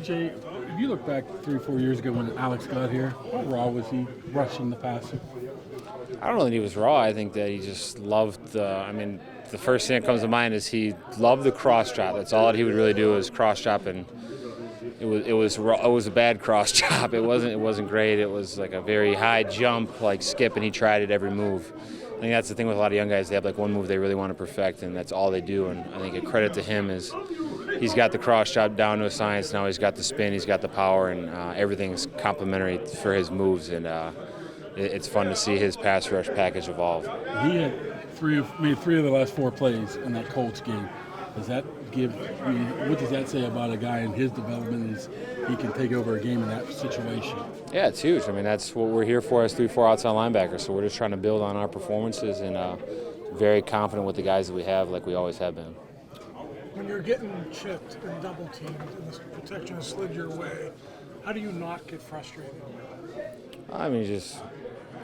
TJ, if you look back 3 or 4 years ago when Alex got here, how raw was he rushing the passer? I don't know that he was raw. I think that he just loved the first thing that comes to mind is he loved the cross chop. That's all that he would really do is cross chop, and it was a bad cross chop. It wasn't great. It was like a very high jump, like skip, and he tried it every move. I think that's the thing with a lot of young guys. They have like one move they really want to perfect, and that's all they do. And I think a credit to him is he's got the cross chop down to a science. Now he's got the spin, he's got the power, and everything's complementary for his moves. And it's fun to see his pass rush package evolve. He had made three of the last 4 plays in that Colts game. Does that what does that say about a guy in his development is he can take over a game in that situation? Yeah, it's huge. I mean, that's what we're here for as 3-4 outside linebackers. So we're just trying to build on our performances and very confident with the guys that we have like we always have been. When you're getting chipped and double teamed and the protection has slid your way, how do you not get frustrated? I mean, just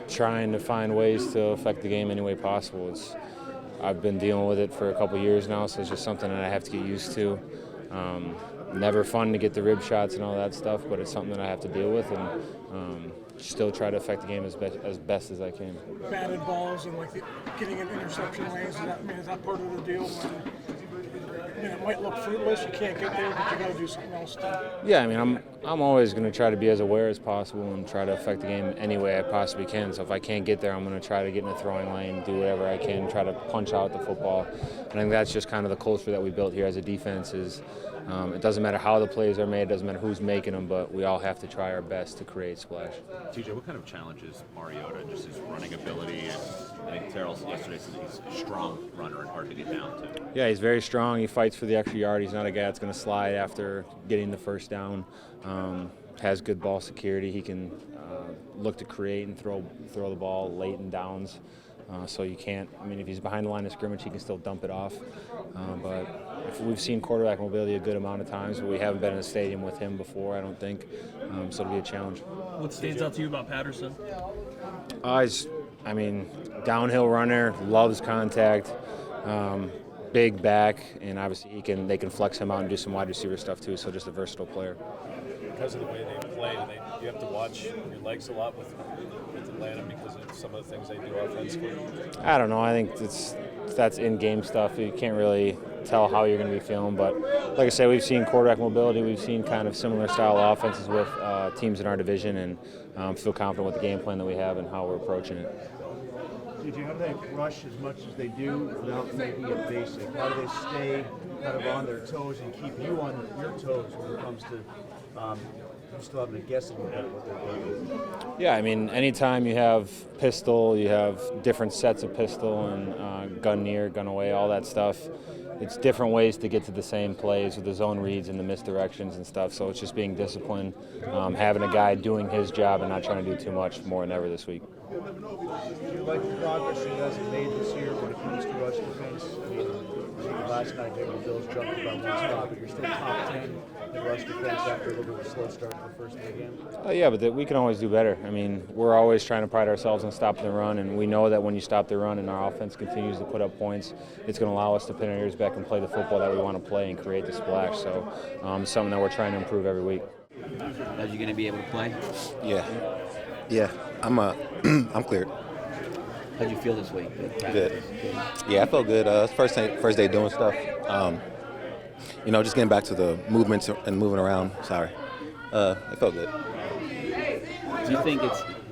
trying to find ways to affect the game any way possible. I've been dealing with it for a couple years now, so it's just something that I have to get used to. Never fun to get the rib shots and all that stuff, but it's something that I have to deal with and still try to affect the game as best as I can. Batted balls and getting in interception lanes, is that part of the deal? It might look fruitless, you can't get there, but you got to do something else too. Yeah, I mean, I'm always going to try to be as aware as possible and try to affect the game any way I possibly can. So if I can't get there, I'm going to try to get in the throwing lane, do whatever I can, try to punch out the football. And I think that's just kind of the culture that we built here as a defense is it doesn't matter how the plays are made, it doesn't matter who's making them, but we all have to try our best to create splash. TJ, what kind of challenges Mariota, just his running ability? And I think Terrell yesterday said he's a strong runner and hard to get down to. Yeah, he's very strong. He fights for the extra yard. He's not a guy that's going to slide after getting the first down. Has good ball security. He can look to create and throw the ball late in downs. So you can't, if he's behind the line of scrimmage, he can still dump it off. But if we've seen quarterback mobility a good amount of times, but we haven't been in a stadium with him before, I don't think. So it'll be a challenge. What stands out to you about Patterson? Downhill runner, loves contact, big back, and obviously they can flex him out and do some wide receiver stuff too, so just a versatile player. Because of the way they play, you have to watch your legs a lot with Atlanta because of some of the things they do offensively? I don't know. I think that's in-game stuff. You can't really tell how you're going to be feeling. But like I said, we've seen quarterback mobility. We've seen kind of similar style offenses with teams in our division, and feel confident with the game plan that we have and how we're approaching it. Did you have they rush as much as they do without making it basic? How do they stay kind of on their toes and keep you on your toes when it comes to you still having to guess a little bit what they're doing? Yeah, anytime you have pistol, you have different sets of pistol and gun near, gun away, all that stuff. It's different ways to get to the same plays with the zone reads and the misdirections and stuff. So it's just being disciplined, having a guy doing his job and not trying to do too much more than ever this week. Do you like the progress you guys have made this year when it comes to rush defense? Last night maybe the Bills jumped about one spot, but you're still top 10 in rush defense after a little bit of a slow start for the first day of the game. Yeah, but we can always do better. We're always trying to pride ourselves on stopping the run, and we know that when you stop the run and our offense continues to put up points, it's going to allow us to pin our ears back and play the football that we want to play and create the splash. So it's something that we're trying to improve every week. Are you going to be able to play? Yeah. I'm cleared. How'd you feel this week? Good. Yeah, I felt good. First day doing stuff. Just getting back to the movements and moving around. Sorry. It felt good. Do you think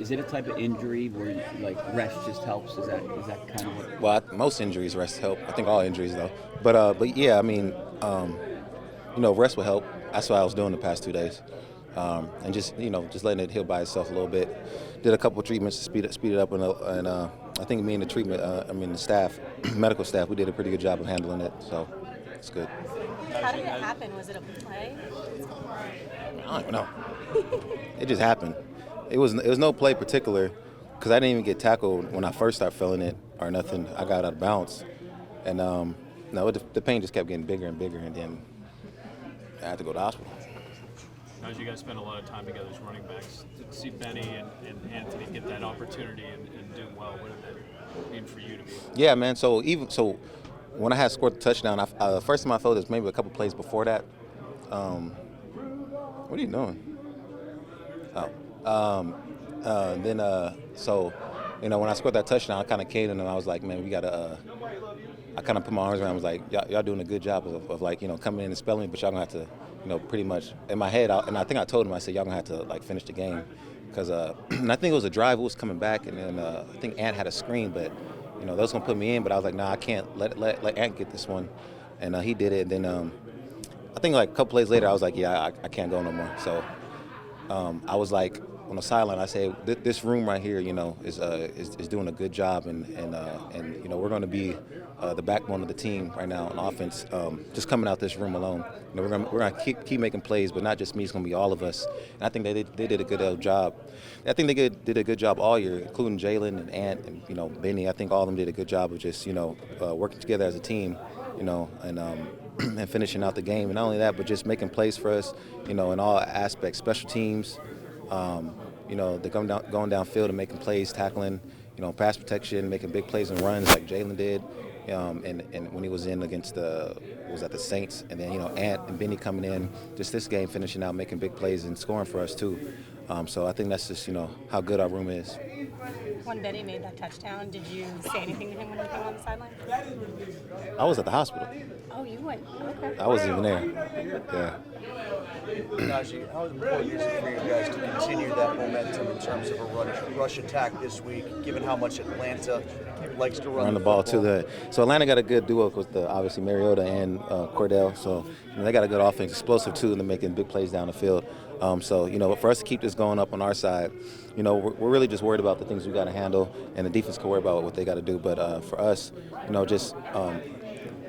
is it a type of injury where rest just helps? Is that kind of what? Well, most injuries rest help. I think all injuries though. But yeah, rest will help. That's what I was doing the past 2 days. And just letting it heal by itself a little bit. Did a couple treatments to speed it up, and I think me and the staff, medical staff, we did a pretty good job of handling it. So it's good. How did it happen? Was it a play? I don't even know. It just happened. It was no play particular because I didn't even get tackled when I first started feeling it or nothing. I got out of bounds, and the pain just kept getting bigger and bigger, and then I had to go to the hospital. As you guys spend a lot of time together as running backs, to see Benny and Anthony get that opportunity and do well, what did that mean for you to be? Yeah, man. So when I had scored the touchdown, first time I felt this maybe a couple plays before that. What are you doing? So, when I scored that touchdown, I kind of caved in and I was like, man, we got to I kind of put my arms around. I was like, y'all doing a good job of like, coming in and spelling me, but y'all going to have to, pretty much in my head, and I think I told him, I said, y'all going to have to, like, finish the game. Because and I think it was a drive, it was coming back, and then I think Ant had a screen, but, that was going to put me in, but I was like, nah, I can't let Ant get this one. And he did it, and then I think like a couple plays later, I was like, yeah, I can't go no more. So I was like, on the sideline, I say, this room right here, is doing a good job, and we're going to be the backbone of the team right now on offense. Just coming out this room alone, we're going to keep making plays, but not just me. It's going to be all of us. And I think they did a good job. I think they did a good job all year, including Jalen and Ant and Benny. I think all of them did a good job of just working together as a team, and finishing out the game. And not only that, but just making plays for us, in all aspects, special teams. They're going downfield and making plays, tackling, pass protection, making big plays and runs like Jalen did. And when he was in against the Saints, and then Ant and Benny coming in, just this game finishing out, making big plays and scoring for us too. So I think that's just how good our room is. When Benny made that touchdown, did you say anything to him when he came on the sideline? I was at the hospital. Oh, you went. Okay. I wasn't even there. Yeah. Najee, how important is it for you guys to continue that momentum in terms of a rush attack this week, given how much Atlanta likes to run the ball too good? So Atlanta got a good duo with obviously Mariota and Cordell. So they got a good offense, explosive too, and they're making big plays down the field. So for us to keep this going up on our side, we're really just worried about the things we got to handle, and the defense can worry about what they got to do. But for us, just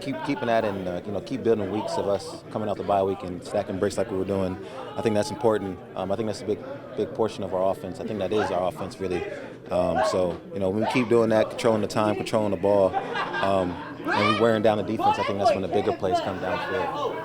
keeping that and keep building weeks of us coming out the bye week and stacking bricks like we were doing. I think that's important. I think that's a big portion of our offense. I think that is our offense really. So when we keep doing that, controlling the time, controlling the ball, and we wearing down the defense, I think that's when the bigger plays come downfield.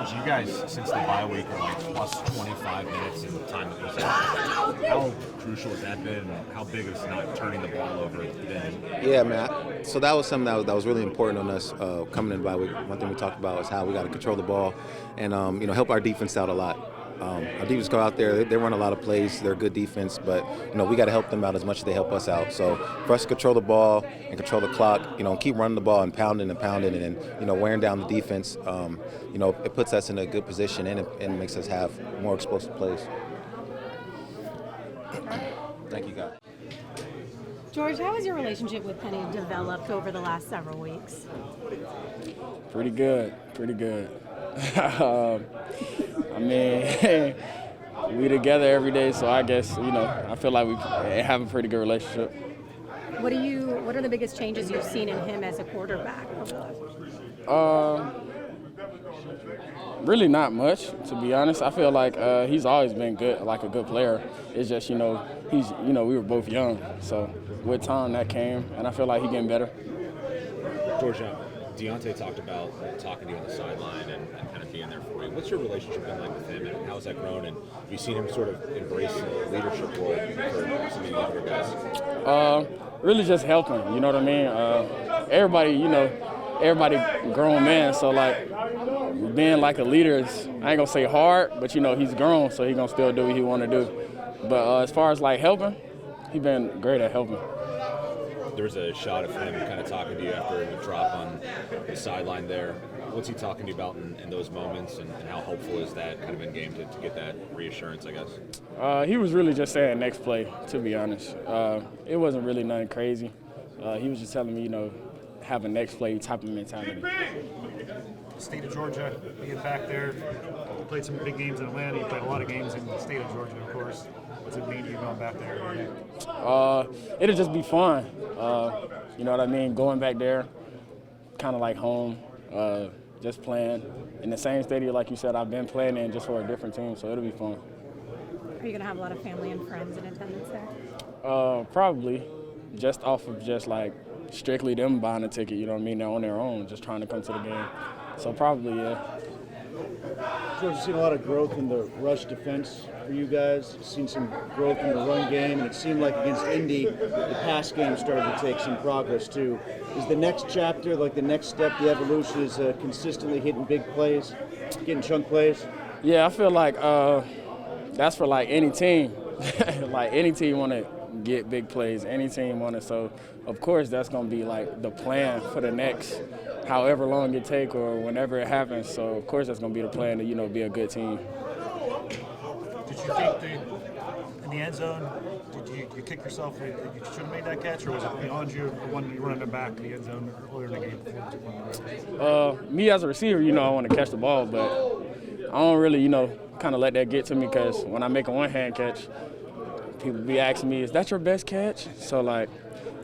You guys, since the bye week, are like plus 25 minutes in the time that was out. How crucial has that been? How big is not turning the ball over been? Yeah, man. So that was something that was really important on us coming in the bye week. One thing we talked about is how we got to control the ball and help our defense out a lot. Our defense go out there, they run a lot of plays, they're a good defense, but we got to help them out as much as they help us out. So for us to control the ball and control the clock, keep running the ball and pounding and then wearing down the defense, it puts us in a good position and it makes us have more explosive plays. Thank you, guys. George, how has your relationship with Penny developed over the last several weeks? Pretty good. I mean, we together every day, so I guess, I feel like we have a pretty good relationship. What are the biggest changes you've seen in him as a quarterback over the last? Really not much, to be honest. I feel like he's always been good, like a good player. It's just, we were both young, so with time that came, and I feel like he's getting better. George, Diontae talked about talking to you on the sideline and kind of being there for you. What's your relationship been like with him, and how's that grown? And have you seen him sort of embrace a leadership role for some of the younger guys? Really just helping, you know what I mean? Everybody grown man, so like being like a leader is, I ain't gonna say hard, but he's grown, so he's gonna still do what he want to do. But as far as like helping, he's been great at helping. There was a shot of him kind of talking to you after the drop on the sideline there. What's he talking to you about in those moments, and how helpful is that kind of in game to get that reassurance, I guess? He was really just saying next play, to be honest. It wasn't really nothing crazy. He was just telling me, have a next play type of mentality. State of Georgia, being back there, you played some big games in Atlanta, you played a lot of games in the state of Georgia, of course. What's it mean to you going back there? It'll just be fun. You know what I mean? Going back there, kind of like home, just playing in the same stadium, like you said, I've been playing in just for a different team, so it'll be fun. Are you going to have a lot of family and friends in attendance there? Probably, just off of just like strictly them buying a ticket, you know what I mean? They're on their own, just trying to come to the game. So probably, yeah. George, you've seen a lot of growth in the rush defense for you guys. You've seen some growth in the run game, and it seemed like against Indy, the pass game started to take some progress too. Is the next chapter, like the next step, the evolution is consistently hitting big plays, getting chunk plays? Yeah, I feel like that's for like any team. Like any team want to get big plays. Any team want to. So of course that's gonna be like the plan for the next however long it take or whenever it happens. So of course that's gonna be the plan to be a good team. Did you think in the end zone, did you kick yourself that you should have made that catch, or was it beyond you when you running it back in the end zone earlier in the game? Me as a receiver, I want to catch the ball, but I don't really, kind of let that get to me because when I make a one-hand catch, people be asking me, is that your best catch? So, like,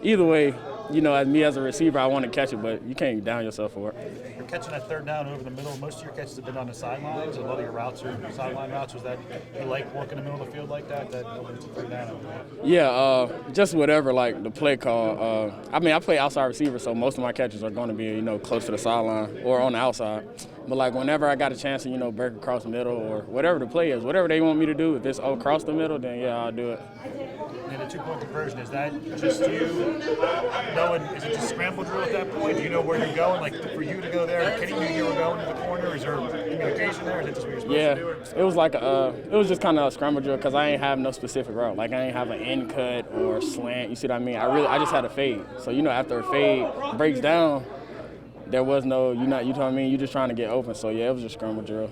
either way, as me as a receiver, I want to catch it, but you can't down yourself for it. You're catching that third down over the middle. Most of your catches have been on the sidelines. A lot of your routes are sideline routes. Was that you like walking in the middle of the field like that over to third down? Yeah, just whatever, like the play call. I play outside receiver, so most of my catches are going to be, close to the sideline or on the outside. But, like, whenever I got a chance to, break across the middle or whatever the play is, whatever they want me to do, if it's across the middle, then, yeah, I'll do it. And the two-point conversion, is that just you knowing, is it just scramble drill at that point? Do you know where you're going? Like, for you to go there, Kenny knew you were going to the corner? Is there communication there? Is it just what you're supposed to do? It was like it was just kind of a scramble drill because I ain't have no specific route. Like, I ain't have an end cut or slant. You see what I mean? I just had a fade. So, after a fade breaks down, there was no, you know what I mean? You're just trying to get open. So, yeah, it was just scramble drill.